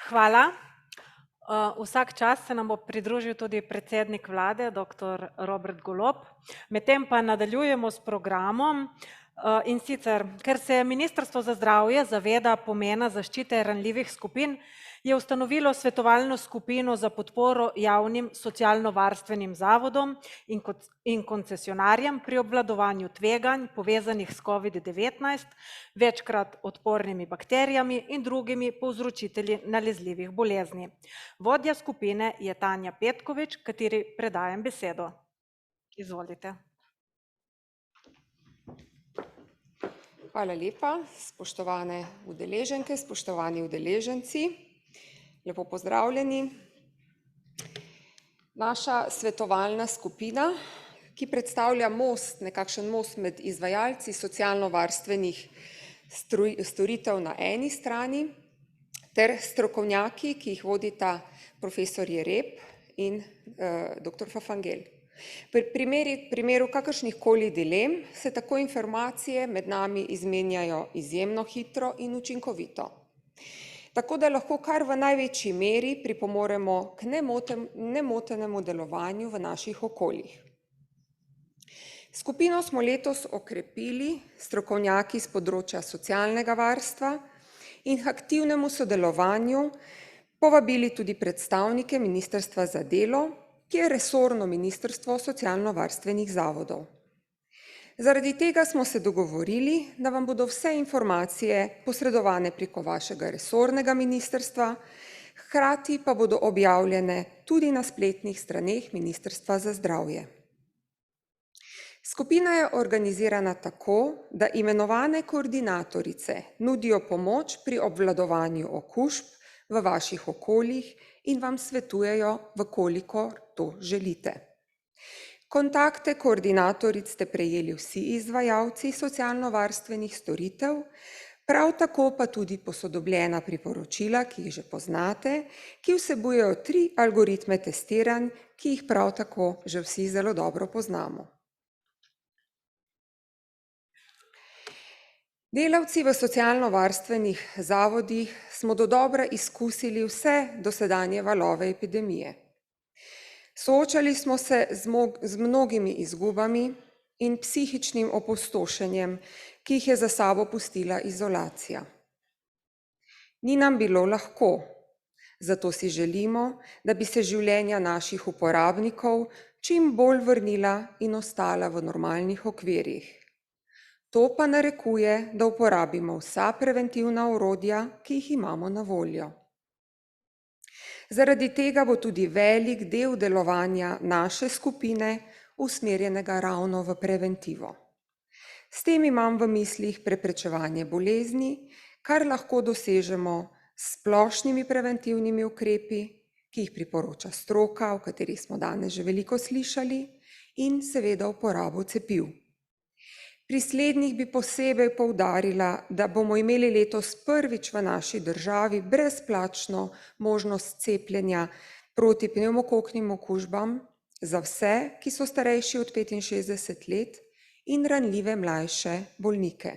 Hvala. Vsak čas se nam bo pridružil tudi predsednik vlade, dr. Robert Golob. Medtem pa nadaljujemo s programom, in sicer, ker se Ministrstvo za zdravje zaveda pomena zaščite ranljivih skupin, je ustanovilo svetovalno skupino za podporo javnim socialno-varstvenim zavodom in koncesionarjem pri obvladovanju tveganj, povezanih s COVID-19, večkrat odpornimi bakterijami in drugimi povzročitelji nalezljivih bolezni. Vodja skupine je Tanja Petkovič, kateri predajam besedo. Izvolite. Hvala lepa, spoštovane udeleženke, spoštovani udeleženci. Lepo pozdravljeni. Naša svetovalna skupina, ki predstavlja most, nekakšen most med izvajalci socialno-varstvenih storitev na eni strani ter strokovnjaki, ki jih vodita profesor Jereb in dr. Fafangel. Pri primeru kakršnihkoli dilem se tako informacije med nami izmenjajo izjemno hitro in učinkovito. Tako da lahko kar v največji meri pripomoremo k nemotenemu delovanju v naših okoljih. Skupino smo letos okrepili strokovnjaki s področja socialnega varstva in k aktivnemu sodelovanju povabili tudi predstavnike Ministrstva za delo, ki je resorno ministrstvo socialno-varstvenih zavodov. Zaradi tega smo se dogovorili, da vam bodo vse informacije posredovane preko vašega resornega ministrstva, hkrati pa bodo objavljene tudi na spletnih straneh Ministrstva za zdravje. Skupina je organizirana tako, da imenovane koordinatorice nudijo pomoč pri obvladovanju okužb v vaših okoljih in vam svetujejo, vkolikor to želite. Kontakte koordinatoric ste prejeli vsi izvajalci socialno-varstvenih storitev, prav tako pa tudi posodobljena priporočila, ki jih že poznate, ki vsebujejo 3 algoritme testiranj, ki jih prav tako že vsi zelo dobro poznamo. Delavci v socialno-varstvenih zavodih smo dodobra izkusili vse dosedanje valove epidemije. Soočali smo se z mnogimi izgubami in psihičnim opustošenjem, ki jih je za sabo pustila izolacija. Ni nam bilo lahko, zato si želimo, da bi se življenja naših uporabnikov čim bolj vrnila in ostala v normalnih okvirih. To pa narekuje, da uporabimo vsa preventivna orodja, ki jih imamo na voljo. Zaradi tega bo tudi velik del delovanja naše skupine usmerjenega ravno v preventivo. S tem imam v mislih preprečevanje bolezni, kar lahko dosežemo s splošnimi preventivnimi ukrepi, ki jih priporoča stroka, o katerih smo danes že veliko slišali, in seveda uporabo cepiv. Pri slednjih bi posebej poudarila, da bomo imeli letos prvič v naši državi brezplačno možnost cepljenja proti pnevmokoknim okužbam za vse, ki so starejši od 65 let in ranljive mlajše bolnike.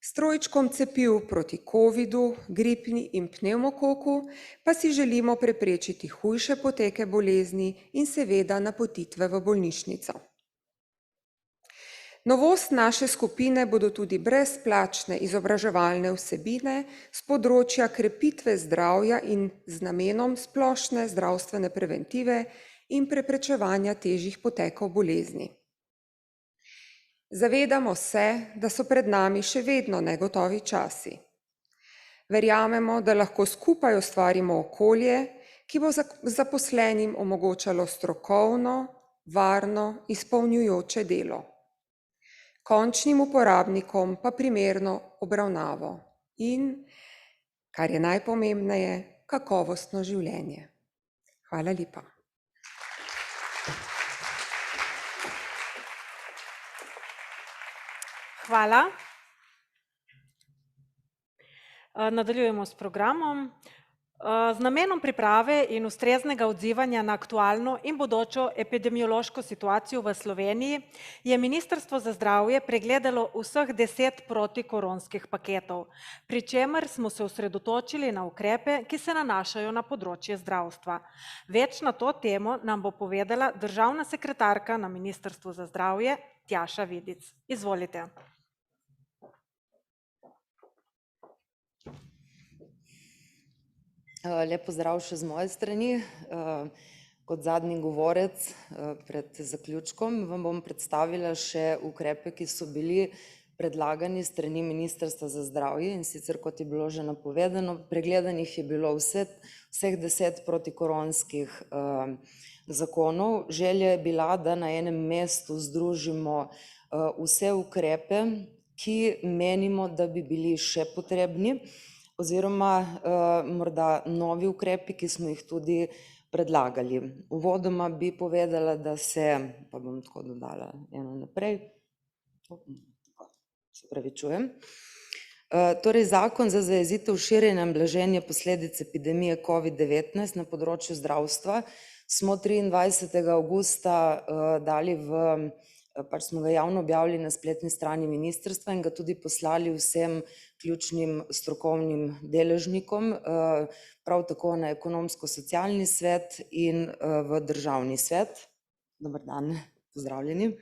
S trojčkom cepiv proti covidu, gripni in pnevmokoku pa si želimo preprečiti hujše poteke bolezni in seveda napotitve v bolnišnico. Novost naše skupine bodo tudi brezplačne izobraževalne vsebine s področja krepitve zdravja in z namenom splošne zdravstvene preventive in preprečevanja težjih potekov bolezni. Zavedamo se, da so pred nami še vedno negotovi časi. Verjamemo, da lahko skupaj ustvarimo okolje, ki bo zaposlenim omogočalo strokovno, varno, izpolnjujoče delo. Končnim uporabnikom pa primerno obravnavo in, kar je najpomembneje, kakovostno življenje. Hvala lepa. Hvala. Nadaljujemo s programom. Z namenom priprave in ustreznega odzivanja na aktualno in bodočo epidemiološko situacijo v Sloveniji je Ministrstvo za zdravje pregledalo vseh 10 protikoronskih paketov, pri čemer smo se osredotočili na ukrepe, ki se nanašajo na področje zdravstva. Več na to temo nam bo povedala državna sekretarka na Ministrstvu za zdravje Tjaša Vidic. Izvolite. Lep pozdrav še z moje strani. Kot zadnji govorec pred zaključkom vam bom predstavila še ukrepe, ki so bili predlagani strani Ministrstva za zdravje, in sicer, kot je bilo že napovedano, pregledanih je bilo vseh 10 protikoronskih zakonov. Želja je bila, da na enem mestu združimo vse ukrepe, ki menimo, da bi bili še potrebni, oziroma morda novi ukrepi, ki smo jih tudi predlagali. Uvodoma bi povedala, da pa bom tako dodala eno naprej, se opravičujem. Torej, zakon za zajezitev širjenja in blaženja posledic epidemije COVID-19 na področju zdravstva smo 23. avgusta dali smo ga javno objavili na spletni strani ministrstva in ga tudi poslali vsem ključnim strokovnim deležnikom, prav tako na Ekonomsko-socialni svet in v Državni svet. Dober dan, pozdravljeni.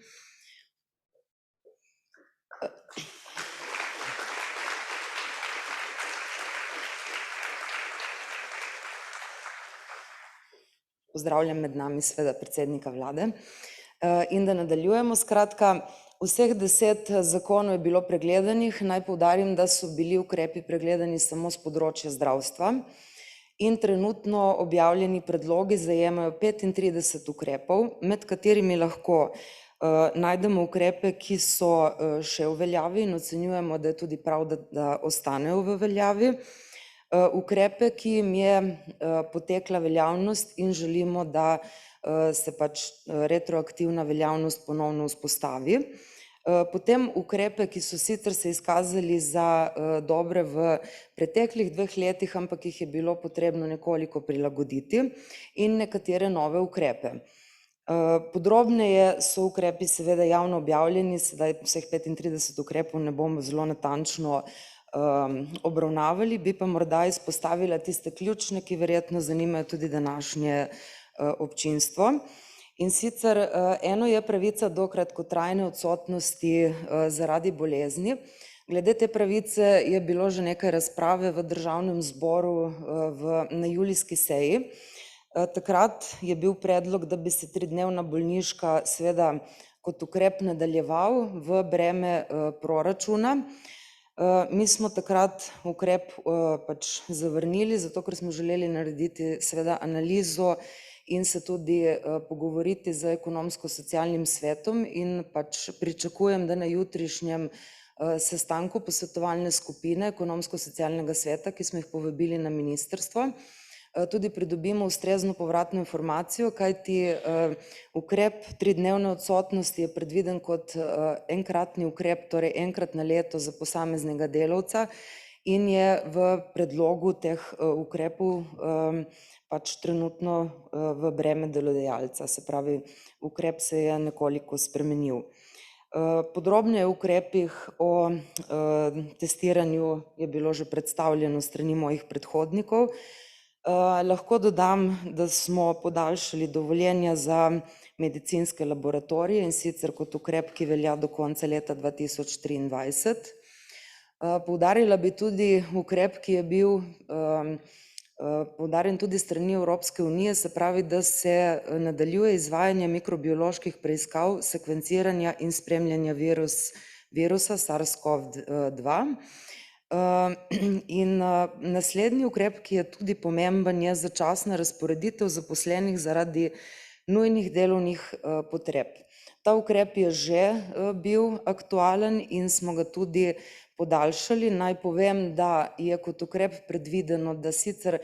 Pozdravljam med nami seveda predsednika vlade. In da nadaljujemo, skratka, vseh 10 zakonov je bilo pregledanih. Naj poudarim, da so bili ukrepi pregledani samo z področja zdravstva in trenutno objavljeni predlogi zajemajo 35 ukrepov, med katerimi lahko najdemo ukrepe, ki so še v veljavi in ocenjujemo, da je tudi prav, da ostanejo v veljavi. Ukrepe, ki jim je potekla veljavnost in želimo, da se retroaktivna veljavnost ponovno vzpostavi. Potem ukrepe, ki so sicer se izkazali za dobre v preteklih 2 letih, ampak jih je bilo potrebno nekoliko prilagoditi, in nekatere nove ukrepe. Podrobneje so ukrepi seveda javno objavljeni, sedaj vseh 35 ukrepov ne bomo zelo natančno obravnavali, bi pa morda izpostavila tiste ključne, ki verjetno zanimajo tudi današnje občinstvo. In sicer eno je pravica do kratkotrajne odsotnosti zaradi bolezni. Glede te pravice je bilo že nekaj razprave v Državnem zboru na julijski seji. Takrat je bil predlog, da bi se 3-dnevna bolniška seveda kot ukrep nadaljeval v breme proračuna. Mi smo takrat ukrep zavrnili, zato ker smo želeli narediti seveda analizo in se tudi pogovoriti z Ekonomsko-socialnim svetom, in pričakujem, da na jutrišnjem sestanku posvetovalne skupine Ekonomsko-socialnega sveta, ki smo jih povabili na ministrstvo, tudi pridobimo ustrezno povratno informacijo, kajti ukrep 3-dnevne odsotnosti je predviden kot enkratni ukrep, torej enkrat na leto za posameznega delavca, in je v predlogu teh ukrepov trenutno v breme delodajalca, se pravi, ukrep se je nekoliko spremenil. Podrobneje o ukrepih o testiranju je bilo že predstavljeno s strani mojih predhodnikov. Lahko dodam, da smo podaljšali dovoljenja za medicinske laboratorije, in sicer kot ukrep, ki velja do konca leta 2023. Poudarila bi tudi ukrep, ki je bil poudarjen tudi s strani Evropske unije, se pravi, da se nadaljuje izvajanje mikrobioloških preiskav, sekvenciranja in spremljanja virusa SARS-CoV-2. In naslednji ukrep, ki je tudi pomemben, je začasna razporeditev zaposlenih zaradi nujnih delovnih potreb. Ta ukrep je že bil aktualen in smo ga tudi podaljšali. Naj povem, da je kot ukrep predvideno, da sicer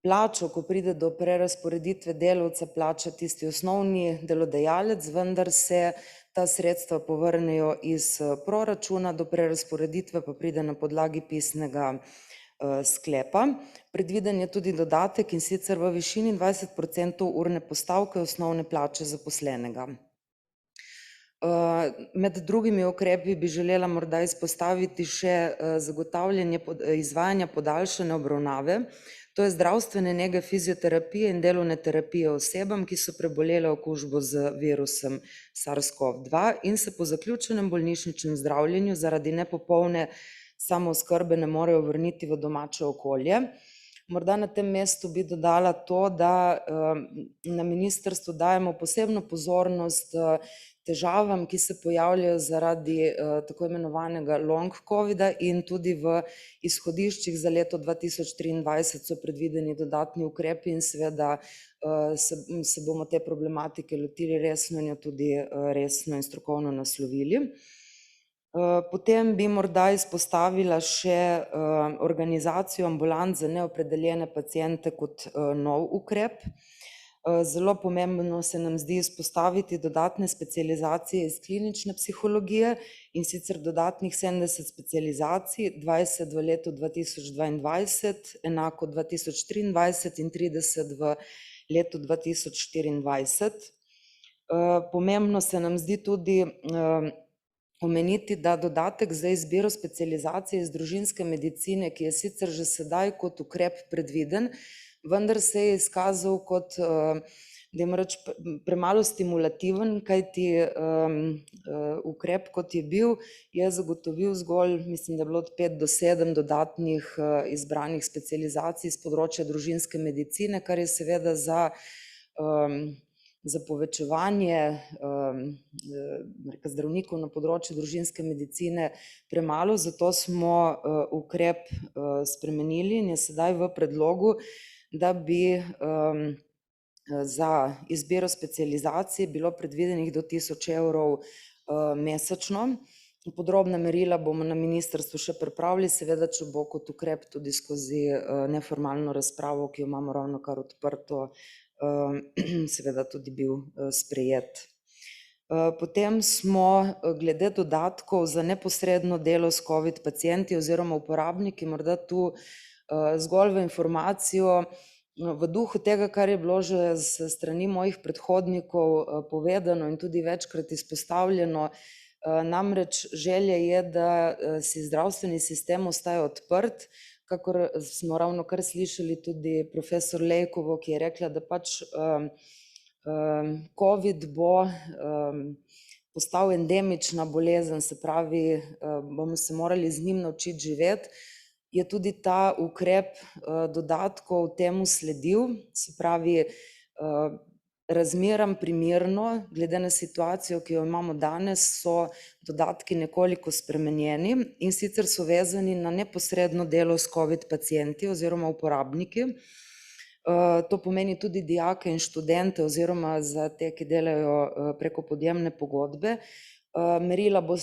plačo, ko pride do prerazporeditve delavca, plača tisti osnovni delodajalec, vendar se ta sredstva povrnejo iz proračuna, do prerazporeditve pa pride na podlagi pisnega sklepa. Predviden je tudi dodatek, in sicer v višini 20% urne postavke osnovne plače zaposlenega. Med drugimi ukrepi bi želela morda izpostaviti še zagotavljanje izvajanja podaljšane obravnave, to je zdravstvene nege, fizioterapije in delovne terapije osebam, ki so prebolele okužbo z virusom SARS-CoV-2 in se po zaključenem bolnišničnem zdravljenju zaradi nepopolne samooskrbe ne morejo vrniti v domače okolje. Morda na tem mestu bi dodala to, da na ministrstvu dajemo posebno pozornost težavam, ki se pojavljajo zaradi tako imenovanega long covida, in tudi v izhodiščih za leto 2023 so predvideni dodatni ukrepi in seveda se bomo te problematike lotili resno in jo tudi resno in strokovno naslovili. Potem bi morda izpostavila še organizacijo ambulant za neopredeljene paciente kot nov ukrep. Zelo pomembno se nam zdi izpostaviti dodatne specializacije iz klinične psihologije, in sicer dodatnih 70 specializacij, 20 v letu 2022, enako 2023 in 30 v letu 2024. Pomembno se nam zdi tudi omeniti, da dodatek za izbiro specializacije iz družinske medicine, ki je sicer že sedaj kot ukrep predviden, vendar se je izkazal kot, dajmo reči, premalo stimulativen, kajti ukrep, kot je bil, je zagotovil zgolj, mislim, da je bilo od 5 do 7 dodatnih izbranih specializacij s področja družinske medicine, kar je seveda za povečevanje zdravnikov na področju družinske medicine premalo, zato smo ukrep spremenili in je sedaj v predlogu, da bi za izbiro specializacij bilo predvidenih do 1000 evrov mesečno. Podrobna merila bomo na ministrstvu še pripravili, seveda, če bo kot ukrep tudi skozi neformalno razpravo, ki jo imamo ravnokar odprto, seveda tudi bil sprejet. Potem smo glede dodatkov za neposredno delo s covid pacienti oziroma uporabniki, morda tu zgolj v informacijo, v duhu tega, kar je bilo že s strani mojih predhodnikov povedano in tudi večkrat izpostavljeno, namreč želja je, da si zdravstveni sistem ostaja odprt, kakor smo ravnokar slišali tudi profesor Lejkovo, ki je rekla, da pač covid bo postal endemična bolezen, se pravi, bomo se morali z njim naučiti živeti, je tudi ta ukrep dodatkov temu sledil, se pravi, razmeram primerno, glede na situacijo, ki jo imamo danes, so dodatki nekoliko spremenjeni, in sicer so vezani na neposredno delo s covid pacienti oziroma uporabniki. To pomeni tudi dijake in študente oziroma za te, ki delajo preko podjemne pogodbe. Merila bo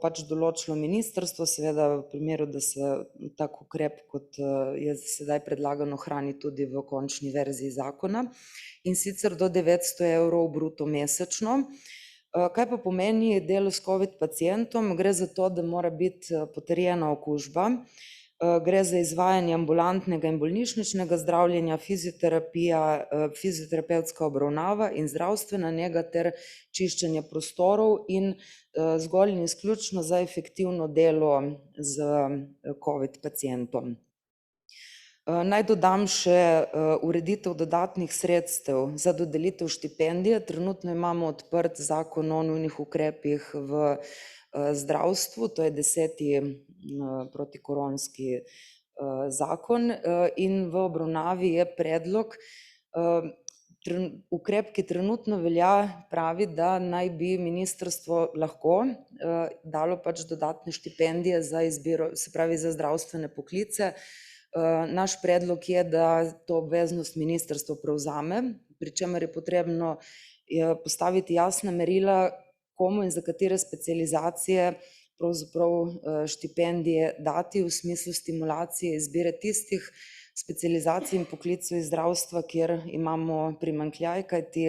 pač določilo ministrstvo, seveda v primeru, da se tak ukrep, kot je sedaj predlagan, ohrani tudi v končni verziji zakona, in sicer do 900 evrov bruto mesečno. Kaj pa pomeni delo s covid pacientom? Gre za to, da mora biti potrjena okužba, gre za izvajanje ambulantnega in bolnišničnega zdravljenja, fizioterapija, fizioterapevtska obravnava in zdravstvena nega ter čiščenje prostorov in zgolj in izključno za efektivno delo z covid pacientom. Naj dodam še ureditev dodatnih sredstev za dodelitev štipendije. Trenutno imamo odprt zakon o nujnih ukrepih v zdravstvu, to je 10. protikoronski zakon, in v obravnavi je predlog. Ukrep, ki trenutno velja, pravi, da naj bi ministrstvo lahko dalo pač dodatne štipendije za izbiro, se pravi za zdravstvene poklice. Naš predlog je, da to obveznost ministrstvo prevzame, pri čemer je potrebno postaviti jasna merila, komu in za katere specializacije pravzaprav štipendije dati v smislu stimulacije izbire tistih specializacij in poklicev iz zdravstva, kjer imamo primanjkljaj, kajti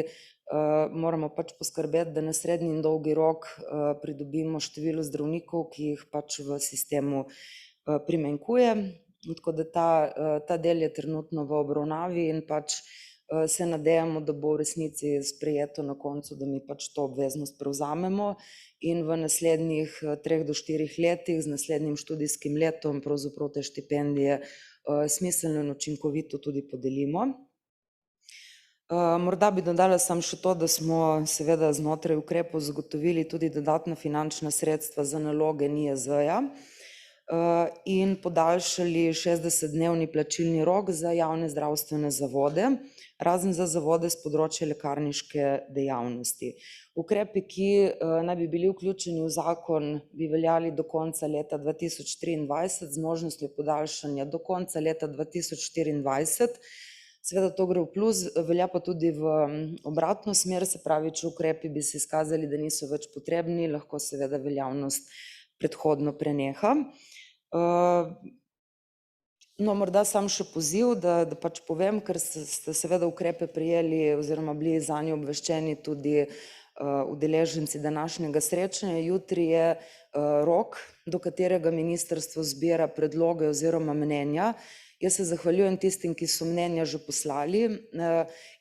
moramo pač poskrbeti, da na srednji in dolgi rok pridobimo število zdravnikov, ki jih pač v sistemu primanjkuje. Tako da ta del je trenutno v obravnavi in pač se nadejamo, da bo v resnici sprejeto na koncu, da mi pač to obveznost prevzamemo in v naslednjih 3 do 4 letih z naslednjim študijskim letom pravzaprav te štipendije smiselno in učinkovito tudi podelimo. Morda bi dodala samo še to, da smo seveda znotraj ukrepov zagotovili tudi dodatna finančna sredstva za naloge NIJZ-ja in podaljšali 60-dnevni plačilni rok za javne zdravstvene zavode, razen za zavode z področja lekarniške dejavnosti. Ukrepi, ki naj bi bili vključeni v zakon, bi veljali do konca leta 2023 z možnostjo podaljšanja do konca leta 2024. Seveda to gre v plus, velja pa tudi v obratno smer, se pravi, če ukrepi bi se izkazali, da niso več potrebni, lahko seveda veljavnost predhodno preneha. No, morda sam še poziv, da pač povem, ker ste seveda ukrepe prijeli oziroma bili zanje obveščeni tudi udeleženci današnjega srečanja. Jutri je rok, do katerega ministrstvo zbira predloge oziroma mnenja. Jaz se zahvaljujem tistim, ki so mnenja že poslali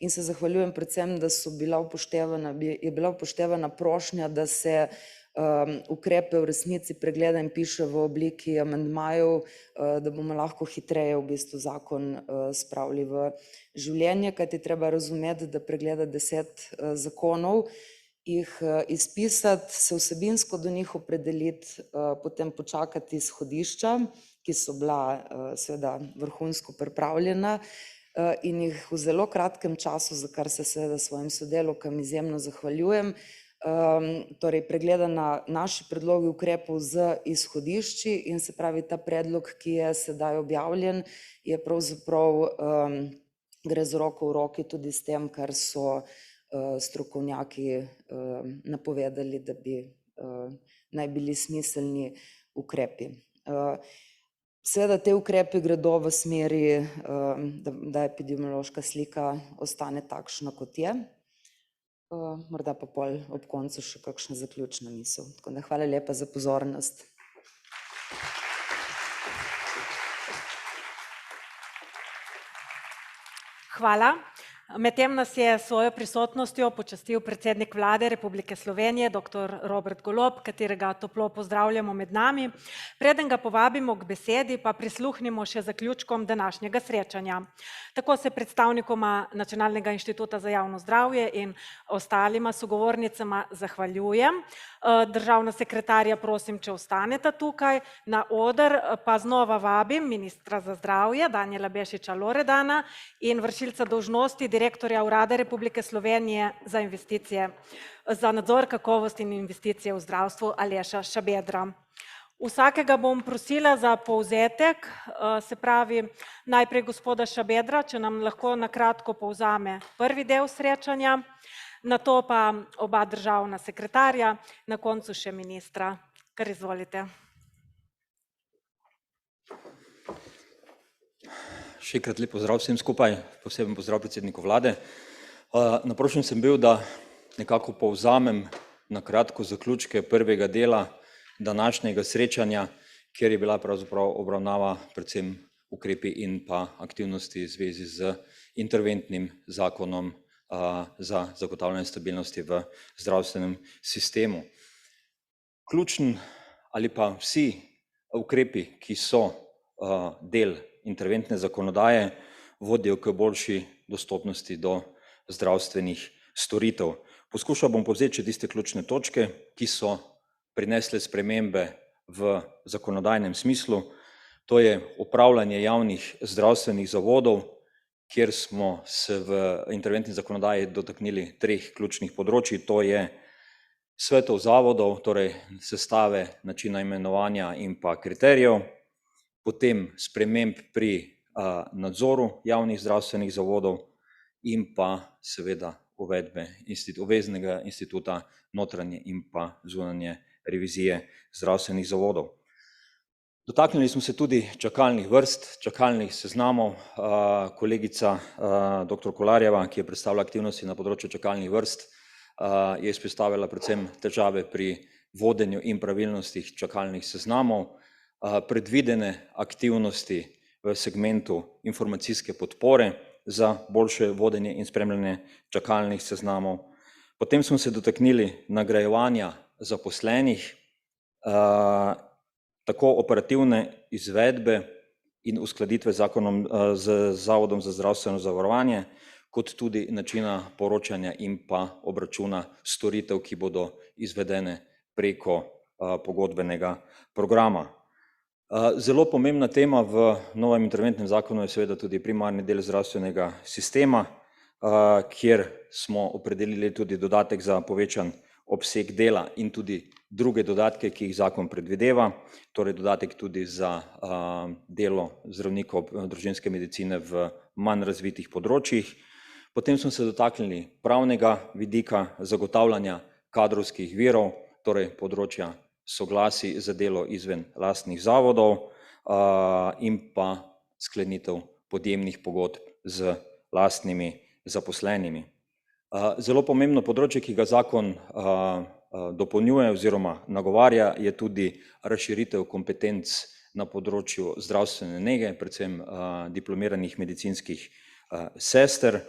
in se zahvaljujem predvsem, da je bila upoštevana prošnja, da se ukrepe v resnici pregleda in piše v obliki amandmajev, da bomo lahko hitreje v bistvu zakon spravili v življenje, kajti treba razumeti, da pregleda 10 zakonov, jih izpisati, se vsebinsko do njih opredeliti, potem počakati izhodišča, ki so bila seveda vrhunsko pripravljena in jih v zelo kratkem času, za kar se seveda svojim sodelavkam izjemno zahvaljujem, torej pregledana naši predlogi ukrepov z izhodišči in se pravi ta predlog, ki je sedaj objavljen, je pravzaprav gre z roko v roki tudi s tem, kar so strokovnjaki napovedali, da bi naj bili smiselni ukrepi. Seveda te ukrepi gredo v smeri, da epidemiološka slika ostane takšna, kot je. Morda pa pol ob koncu še kakšna zaključna misel. Tako da hvala lepa za pozornost. Hvala. Medtem nas je s svojo prisotnostjo počastil predsednik Vlade Republike Slovenije, dr. Robert Golob, katerega toplo pozdravljamo med nami. Preden ga povabimo k besedi, pa prisluhnimo še zaključkom današnjega srečanja. Tako se predstavnikoma Nacionalnega inštituta za javno zdravje in ostalima sogovornicama zahvaljujem. Državna sekretarja prosim, če ostaneta tukaj. Na oder pa znova vabim ministra za zdravje Danijela Bešiča Loredana in vršilca dolžnosti direktorja Urada Republike Slovenije za investicije, za nadzor kakovosti in investicije v zdravstvu Aleša Šabedra. Vsakega bom prosila za povzetek, se pravi najprej gospoda Šabedra, če nam lahko na kratko povzame prvi del srečanja, nato pa oba državna sekretarja, na koncu še ministra. Kar izvolite. Še enkrat lep pozdrav vsem skupaj, poseben pozdrav predsedniku vlade. Naprošen sem bil, da nekako povzamem na kratko zaključke prvega dela današnjega srečanja, kjer je bila pravzaprav obravnava predvsem ukrepi in pa aktivnosti v zvezi z interventnim zakonom za zagotavljanje stabilnosti v zdravstvenem sistemu. Ključen ali pa vsi ukrepi, ki so del interventne zakonodaje, vodijo k boljši dostopnosti do zdravstvenih storitev. Poskušal bom povzeti tiste ključne točke, ki so prinesle spremembe v zakonodajnem smislu. To je upravljanje javnih zdravstvenih zavodov, kjer smo se v interventni zakonodaji dotaknili 3 ključnih področij. To je svetov zavodov, torej sestave, načina imenovanja in pa kriterijev, potem sprememb pri nadzoru javnih zdravstvenih zavodov in pa seveda uvedbe obveznega instituta notranje in pa zunanje revizije zdravstvenih zavodov. Dotaknili smo se tudi čakalnih vrst, čakalnih seznamov. Kolegica dr. Kolarjeva, ki je predstavila aktivnosti na področju čakalnih vrst, je izpostavila predvsem težave pri vodenju in pravilnostih čakalnih seznamov, predvidene aktivnosti v segmentu informacijske podpore za boljše vodenje in spremljanje čakalnih seznamov. Potem smo se dotaknili nagrajevanja zaposlenih, tako operativne izvedbe in uskladitve zakonom z Zavodom za zdravstveno zavarovanje, kot tudi načina poročanja in pa obračuna storitev, ki bodo izvedene preko pogodbenega programa. Zelo pomembna tema v novem interventnem zakonu je seveda tudi primarni del zdravstvenega sistema, kjer smo opredelili tudi dodatek za povečan obseg dela in tudi druge dodatke, ki jih zakon predvideva, torej dodatek tudi za delo zdravnikov družinske medicine v manj razvitih področjih. Potem smo se dotaknili pravnega vidika zagotavljanja kadrovskih virov, torej področja soglasij za delo izven lastnih zavodov in pa sklenitev podjemnih pogodb z lastnimi zaposlenimi. Zelo pomembno področje, ki ga zakon dopolnjuje oziroma nagovarja, je tudi razširitev kompetenc na področju zdravstvene nege, predvsem diplomiranih medicinskih sester.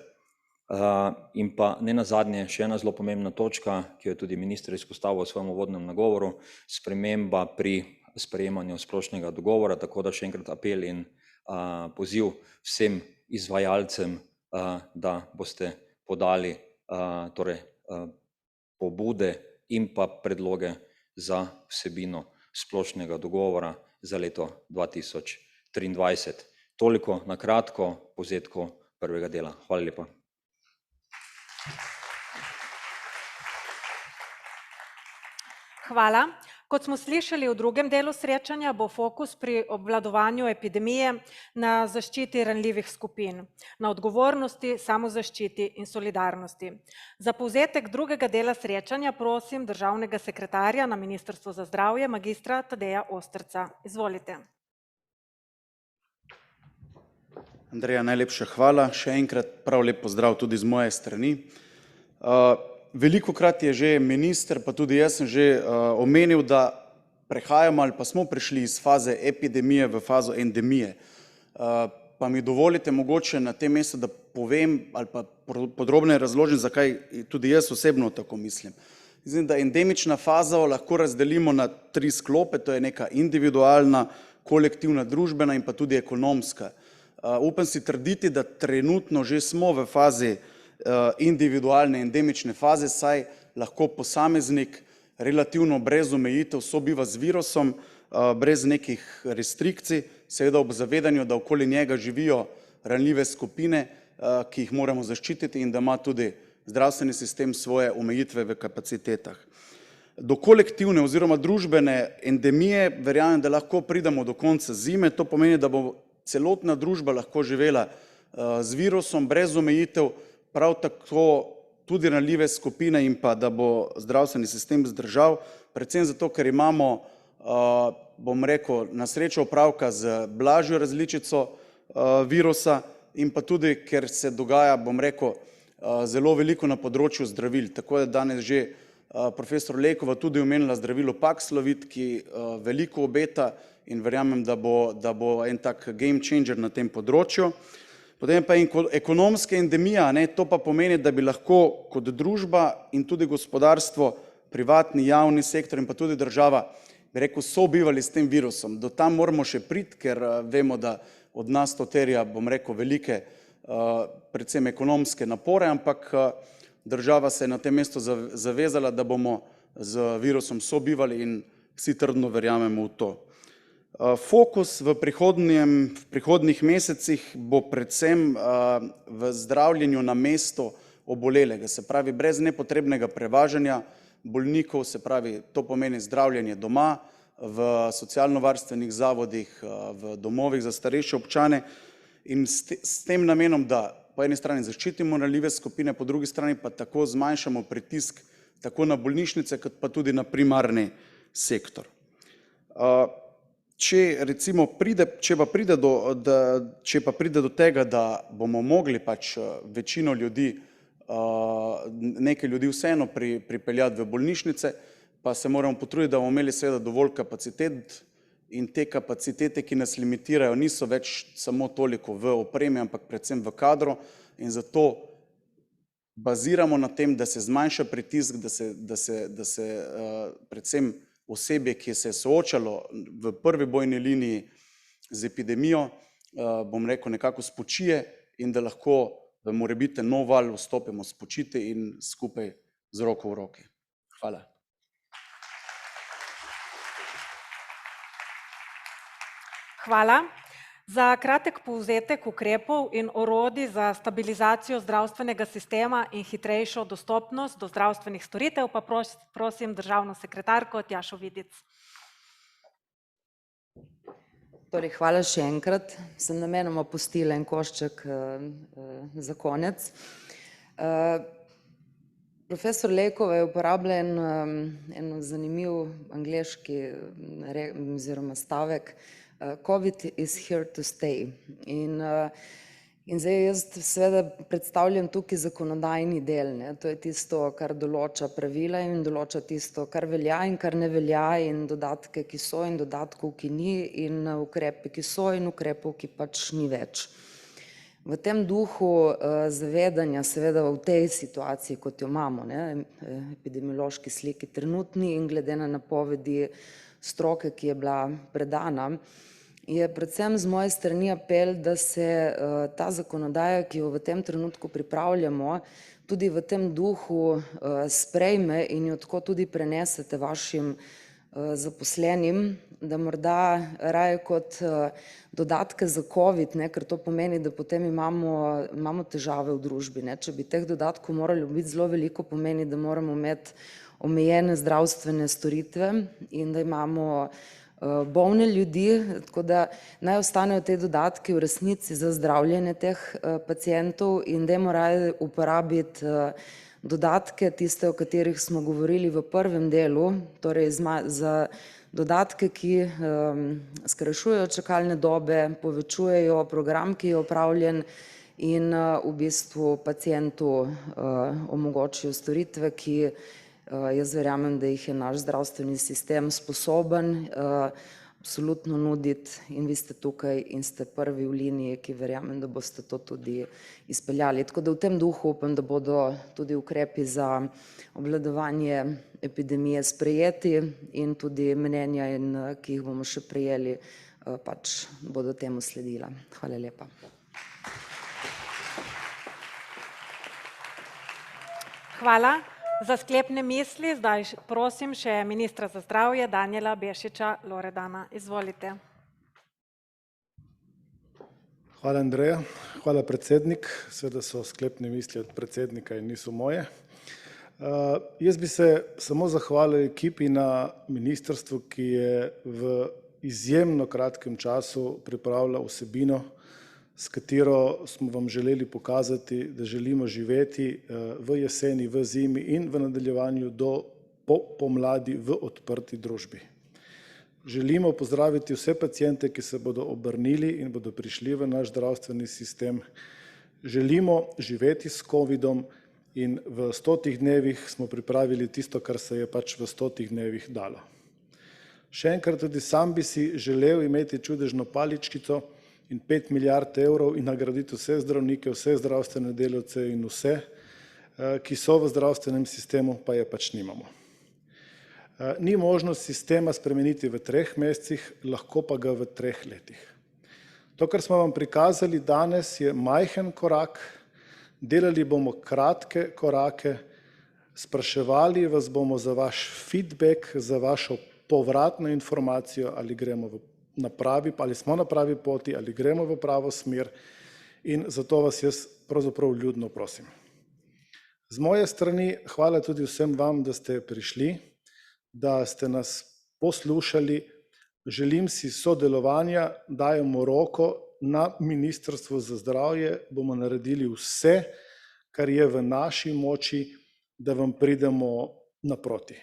In pa ne nazadnje še ena zelo pomembna točka, ki jo je tudi minister izpostavil v svojem uvodnem nagovoru, sprememba pri sprejemanju splošnega dogovora, tako da še enkrat apel in poziv vsem izvajalcem, da boste podali torej pobude in pa predloge za vsebino splošnega dogovora za leto 2023. Toliko na kratko povzetku prvega dela. Hvala lepa. Hvala. Kot smo slišali v drugem delu srečanja, bo fokus pri obvladovanju epidemije na zaščiti ranljivih skupin, na odgovornosti, samozaščiti in solidarnosti. Za povzetek drugega dela srečanja prosim državnega sekretarja na Ministrstvu za zdravje, magistra Tadeja Osterca. Izvolite. Andreja, najlepša hvala. Še enkrat prav lep pozdrav tudi z moje strani. Velikokrat je že minister, pa tudi jaz sem že omenil, da prehajamo ali pa smo prišli iz faze epidemije v fazo endemije. Pa mi dovolite mogoče na tem mestu, da povem ali pa podrobneje razložim, zakaj tudi jaz osebno tako mislim. Mislim, da endemična faza lahko razdelimo na 3 sklope, to je neka individualna, kolektivna, družbena in pa tudi ekonomska. Upam si trditi, da trenutno že smo v fazi individualne endemične faze, saj lahko posameznik relativno brez omejitev sobiva z virusom, brez nekih restrikcij, seveda ob zavedanju, da okoli njega živijo ranljive skupine, ki jih moramo zaščititi in da ima tudi zdravstveni sistem svoje omejitve v kapacitetah. Do kolektivne oziroma družbene endemije verjamem, da lahko pridemo do konca zime, to pomeni, da bo celotna družba lahko živela z virusom brez omejitev, prav tako tudi ranljive skupine in pa da bo zdravstveni sistem zdržal, predvsem zato, ker imamo, bom rekel, na srečo opravka z blažjo različico virusa in pa tudi, ker se dogaja, bom rekel, zelo veliko na področju zdravil. Tako je danes že profesor Lekova tudi omenila zdravilo Paxlovid, ki veliko obeta in verjamem, da bo en tak game changer na tem področju. Potem pa ekonomska endemija, to pa pomeni, da bi lahko kot družba in tudi gospodarstvo, privatni, javni sektor in pa tudi država, bi rekel, sobivali s tem virusom. Do tam moramo še priti, ker vemo, da od nas to terja, bom rekel, velike, predvsem ekonomske napore, ampak država se je na tem mestu zavezala, da bomo z virusom sobivali in vsi trdno verjamemo v to. Fokus v prihodnjih mesecih bo predvsem v zdravljenju na mesto obolelega, se pravi brez nepotrebnega prevažanja bolnikov, se pravi to pomeni zdravljenje doma, v socialno-varstvenih zavodih, v domovih za starejše občane in s tem namenom, da po eni strani zaščitimo ranljive skupine, po drugi strani pa tako zmanjšamo pritisk tako na bolnišnice, kot pa tudi na primarni sektor. Če pa pride do tega, da bomo mogli pač večino ljudi, nekaj ljudi vseeno pripeljati v bolnišnice, pa se moramo potruditi, da bomo imeli seveda dovolj kapacitet in te kapacitete, ki nas limitirajo, niso več samo toliko v opremi, ampak predvsem v kadru, in zato baziramo na tem, da se zmanjša pritisk, da se predvsem osebje, ki se je soočalo v prvi bojni liniji z epidemijo, bom rekel, nekako spočije in da lahko v morebiten nov val vstopimo spočiti in skupaj z roko v roki. Hvala. Hvala. Za kratek povzetek ukrepov in orodij za stabilizacijo zdravstvenega sistema in hitrejšo dostopnost do zdravstvenih storitev pa prosim državno sekretarko Tjašo Vidic. Torej, hvala še enkrat. Sem namenoma pustila en košček za konec. Profesor Lekova je uporabila en zanimiv angleški oziroma stavek, COVID is here to stay. In zdaj jaz seveda predstavljam tukaj zakonodajni del, ne. To je tisto, kar določa pravila in določa tisto, kar velja in kar ne velja, in dodatke, ki so, in dodatkov, ki ni, in ukrepe, ki so, in ukrepov, ki pač ni več. V tem duhu zavedanja, seveda v tej situaciji, kot jo imamo, ne, epidemiološki sliki trenutni in glede na napovedi stroke, ki je bila predana, je predvsem z moje strani apel, da se ta zakonodaja, ki jo v tem trenutku pripravljamo, tudi v tem duhu sprejme in jo tako tudi prenesete vašim zaposlenim, da morda raje kot dodatke za COVID, ne, ker to pomeni, da potem imamo težave v družbi, ne. Če bi teh dodatkov moralo biti zelo veliko, pomeni, da moramo imeti omejene zdravstvene storitve in da imamo bolne ljudi, tako da naj ostanejo te dodatki v resnici za zdravljenje teh pacientov in dajmo raje uporabiti dodatke, tiste, o katerih smo govorili v prvem delu, torej za dodatke, ki skrajšujejo čakalne dobe, povečujejo program, ki je opravljen, in v bistvu pacientu omogočijo storitve, ki jaz verjamem, da jih je naš zdravstveni sistem sposoben absolutno nuditi, in vi ste tukaj in ste prvi v liniji, ki verjamem, da boste to tudi izpeljali. Tako da v tem duhu upam, da bodo tudi ukrepi za obvladovanje epidemije sprejeti in tudi mnenja, ki jih bomo še prejeli, pač bodo temu sledila. Hvala lepa. Hvala. Za sklepne misli zdaj prosim še ministra za zdravje Danijela Bešiča Loredana. Izvolite. Hvala, Andreja. Hvala, predsednik. Seveda so sklepne misli od predsednika in niso moje. Jaz bi se samo zahvalil ekipi na ministrstvu, ki je v izjemno kratkem času pripravila vsebino, s katero smo vam želeli pokazati, da želimo živeti v jeseni, v zimi in v nadaljevanju do pomladi v odprti družbi. Želimo pozdraviti vse paciente, ki se bodo obrnili in bodo prišli v naš zdravstveni sistem. Želimo živeti s covidom in v 100 dnevih smo pripravili tisto, kar se je pač v 100 dnevih dalo. Še enkrat, tudi sam bi si želel imeti čudežno paličkico in 5 milijard evrov in nagraditi vse zdravnike, vse zdravstvene delavce in vse, ki so v zdravstvenem sistemu, pa je pač nimamo. Ni možnost sistema spremeniti v 3 mesecih, lahko pa ga v 3 letih. To, kar smo vam prikazali danes, je majhen korak, delali bomo kratke korake, spraševali vas bomo za vaš feedback, za vašo povratno informacijo, ali gremo ali smo na pravi poti, ali gremo v pravo smer, in zato vas jaz pravzaprav vljudno prosim. Z moje strani hvala tudi vsem vam, da ste prišli, da ste nas poslušali. Želim si sodelovanja, dajemo roko. Na Ministrstvu za zdravje bomo naredili vse, kar je v naši moči, da vam pridemo naproti.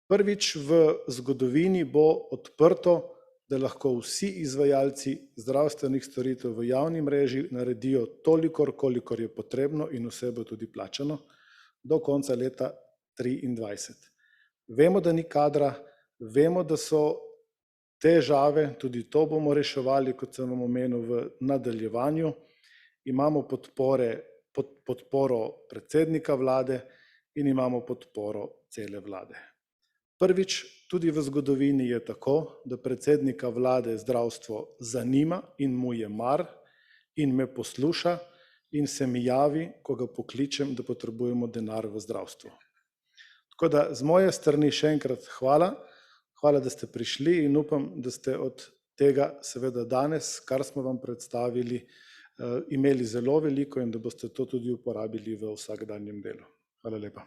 Prvič v zgodovini bo odprto, da lahko vsi izvajalci zdravstvenih storitev v javni mreži naredijo toliko, kolikor je potrebno, in vse bo tudi plačano do konca leta 2023. Vemo, da ni kadra, vemo, da so težave, tudi to bomo reševali, kot sem vam omenil, v nadaljevanju. Imamo podporo predsednika vlade in imamo podporo cele vlade. Prvič, tudi v zgodovini je tako, da predsednika vlade zdravstvo zanima in mu je mar in me posluša in se mi javi, ko ga pokličem, da potrebujemo denar v zdravstvu. Tako da z moje strani še enkrat hvala. Hvala, da ste prišli in upam, da ste od tega seveda danes, kar smo vam predstavili, imeli zelo veliko in da boste to tudi uporabili v vsakdanjem delu. Hvala lepa.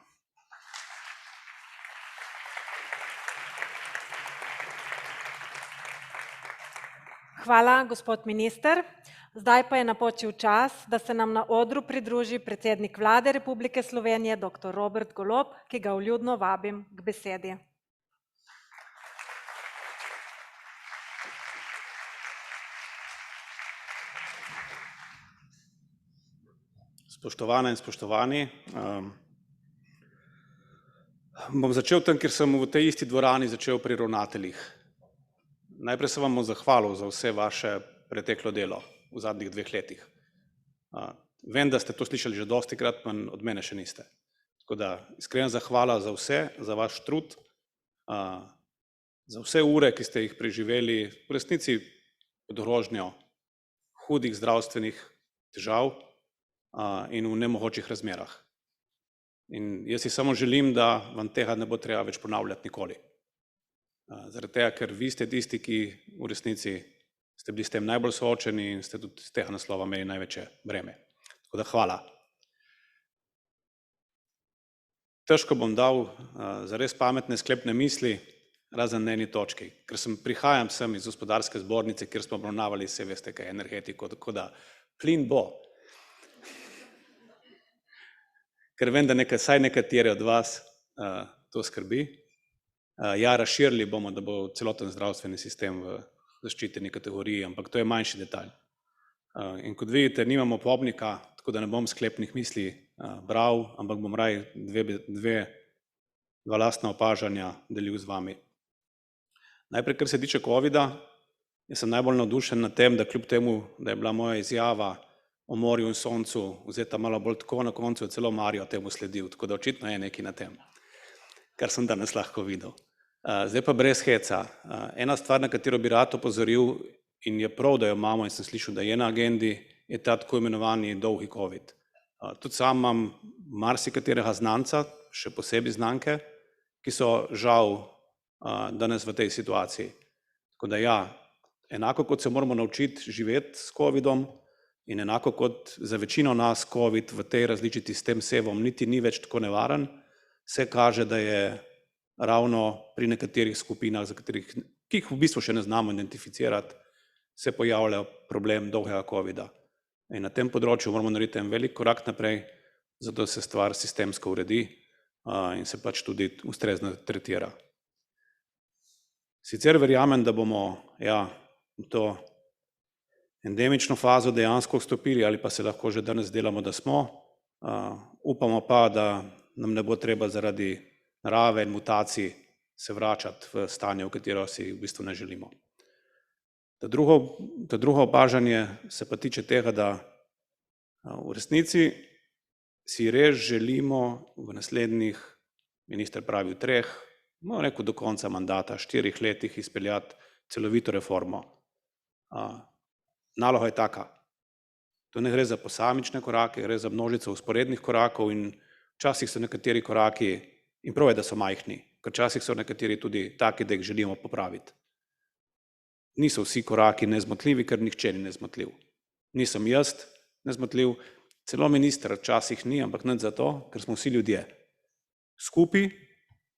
Hvala, gospod minister. Zdaj pa je napočil čas, da se nam na odru pridruži predsednik Vlade Republike Slovenije, dr. Robert Golob, ki ga vljudno vabim k besedi. Spoštovane in spoštovani, bom začel tam, kjer sem v tej isti dvorani začel pri ravnateljih. Najprej se vam bom zahvalil za vse vaše preteklo delo v zadnjih 2 letih. Vem, da ste to slišali že dostikrat, pa od mene še niste. Tako da iskrena zahvala za vse, za vaš trud, za vse ure, ki ste jih preživeli v resnici pod grožnjo hudih zdravstvenih težav in v nemogočih razmerah. In jaz si samo želim, da vam tega ne bo treba več ponavljati nikoli. Zaradi tega, ker vi ste tisti, ki v resnici ste bili s tem najbolj soočeni in ste tudi z tega naslova imeli največje breme. Tako da hvala. Težko bom dal zares pametne sklepne misli, razen na eni točki, ker prihajam sem iz gospodarske zbornice, kjer smo obravnavali, vse veste, kaj je energetiko, tako da plin bo. Ker vem, da vsaj nekatere od vas to skrbi. Ja, razširili bomo, da bo celoten zdravstveni sistem v zaščiteni kategoriji, ampak to je manjši detalj. In kot vidite, nimamo pobnika, tako da ne bom sklepnih misli bral, ampak bom raje dva lastna opažanja delil z vami. Najprej, kar se tiče covida, jaz sem najbolj navdušen nad tem, da kljub temu, da je bila moja izjava o morju in soncu vzeta malo bolj tako, na koncu je celo Mario temu sledil, tako da očitno je nekaj na tem, kar sem danes lahko videl. Zdaj pa brez heca. Ena stvar, na katero bi rad opozoril in je prav, da jo imamo in sem slišal, da je na agendi, je ta tako imenovani dolgi covid. Tudi sam imam marsikaterega znanca, še posebej znanke, ki so žal danes v tej situaciji. Tako da ja, enako kot se moramo naučiti živeti s covidom in enako kot za večino nas covid v tej različici s tem sevom niti ni več tako nevaren, se kaže, da je ravno pri nekaterih skupinah, ki jih v bistvu še ne znamo identificirati, se pojavlja problem dolgega covida. In na tem področju moramo narediti en velik korak naprej, zato se stvar sistemsko uredi in se pač tudi ustrezno tretira. Sicer verjamem, da bomo v to endemično fazo dejansko vstopili ali pa se lahko že danes delamo, da smo. Upamo pa, da nam ne bo treba zaradi narave in mutacij se vračati v stanje, v katero si v bistvu ne želimo. To drugo opažanje se pa tiče tega, da v resnici si res želimo v naslednjih, minister pravi v 3, do konca mandata, 4 letih izpeljati celovito reformo. Naloga je taka. To ne gre za posamične korake, gre za množico vzporednih korakov in včasih so nekateri koraki, in prav je, da so majhni, ker včasih so nekateri tudi taki, da jih želimo popraviti. Niso vsi koraki nezmotljivi, ker nihče ni nezmotljiv. Nisem jaz nezmotljiv, celo minister včasih ni, ampak nič zato, ker smo vsi ljudje. Skupaj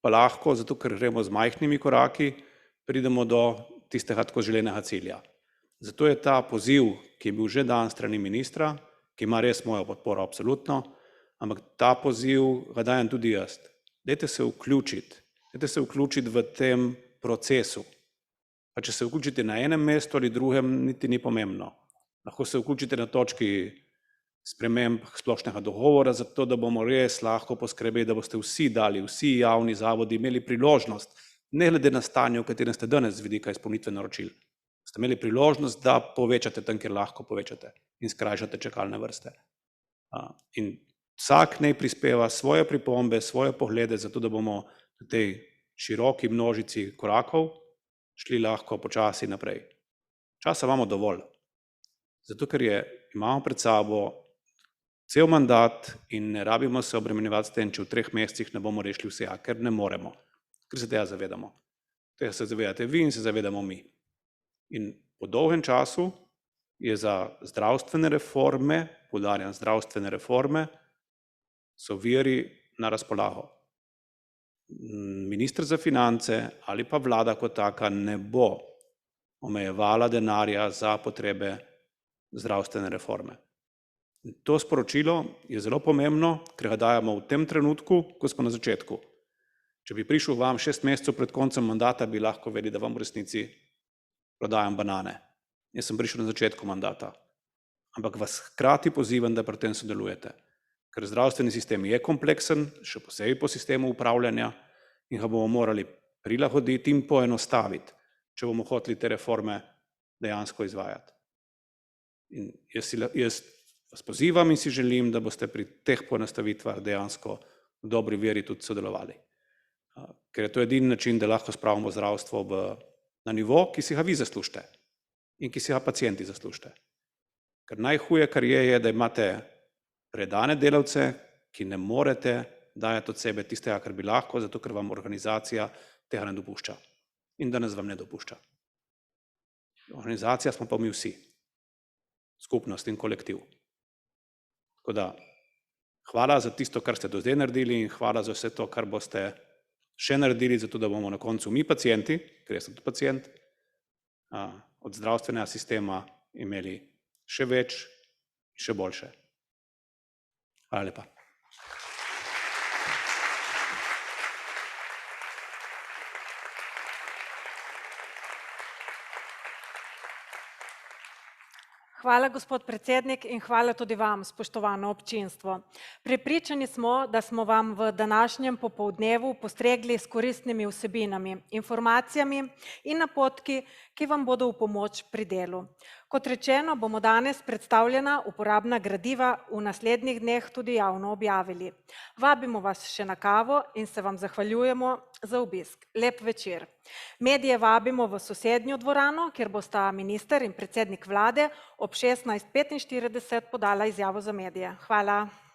pa lahko, zato ker gremo z majhnimi koraki, pridemo do tistega tako želenega cilja. Zato je ta poziv, ki je bil že dan strani ministra, ki ima res mojo podporo absolutno, ampak ta poziv ga dajem tudi jaz. Dajte se vključiti v tem procesu. Pa če se vključite na enem mestu ali drugem, niti ni pomembno. Lahko se vključite na točki sprememb splošnega dogovora, zato da bomo res lahko poskrbeli, da boste vsi javni zavodi imeli priložnost, ne glede na stanje, v katerem ste danes z vidika izpolnitve naročil, ste imeli priložnost, da povečate tam, kjer lahko povečate in skrajšate čakalne vrste. In vsak naj prispeva svoje pripombe, svoje poglede, zato da bomo v tej široki množici korakov šli lahko počasi naprej. Časa imamo dovolj, zato ker imamo pred sabo cel mandat in ne rabimo se obremenjevati s tem, če v 3 mesecih ne bomo rešili vsega, ker ne moremo, ker se tega zavedamo. Tega se zavedate vi in se zavedamo mi. In po dolgem času je za zdravstvene reforme, poudarjam zdravstvene reforme, so viri na razpolago. Minister za finance ali pa vlada kot taka ne bo omejevala denarja za potrebe zdravstvene reforme. In to sporočilo je zelo pomembno, ker ga dajemo v tem trenutku, ko smo na začetku. Če bi prišel vam 6 mesecev pred koncem mandata, bi lahko vedeli, da vam v resnici prodajam banane. Jaz sem prišel na začetku mandata. Ampak vas hkrati pozivam, da pri tem sodelujete. Ker zdravstveni sistem je kompleksen, še posebej po sistemu upravljanja, in ga bomo morali prilagoditi in poenostaviti, če bomo hoteli te reforme dejansko izvajati. In jaz vas pozivam in si želim, da boste pri teh poenostavitvah dejansko v dobri veri tudi sodelovali. Ker je to edini način, da lahko spravimo zdravstvo na nivo, ki si ga vi zaslužite in ki si ga pacienti zaslužite. Ker najhuje, kar je, da imate predane delavce, ki ne morete dajati od sebe tistega, kar bi lahko, zato ker vam organizacija tega ne dopušča in danes vam ne dopušča. Organizacija smo pa mi vsi, skupnost in kolektiv. Tako da, hvala za tisto, kar ste do zdaj naredili in hvala za vse to, kar boste še naredili, zato da bomo na koncu mi pacienti, ker jaz sem tudi pacient, od zdravstvenega sistema imeli še več in še boljše. Hvala lepa. Hvala, gospod predsednik, in hvala tudi vam, spoštovano občinstvo. Prepričani smo, da smo vam v današnjem popoldnevu postregli s koristnimi vsebinami, informacijami in napotki, ki vam bodo v pomoč pri delu. Kot rečeno, bomo danes predstavljena uporabna gradiva v naslednjih dneh tudi javno objavili. Vabimo vas še na kavo in se vam zahvaljujemo za obisk. Lep večer. Medije vabimo v sosednjo dvorano, kjer bosta minister in predsednik vlade ob 16:45 podala izjavo za medije. Hvala.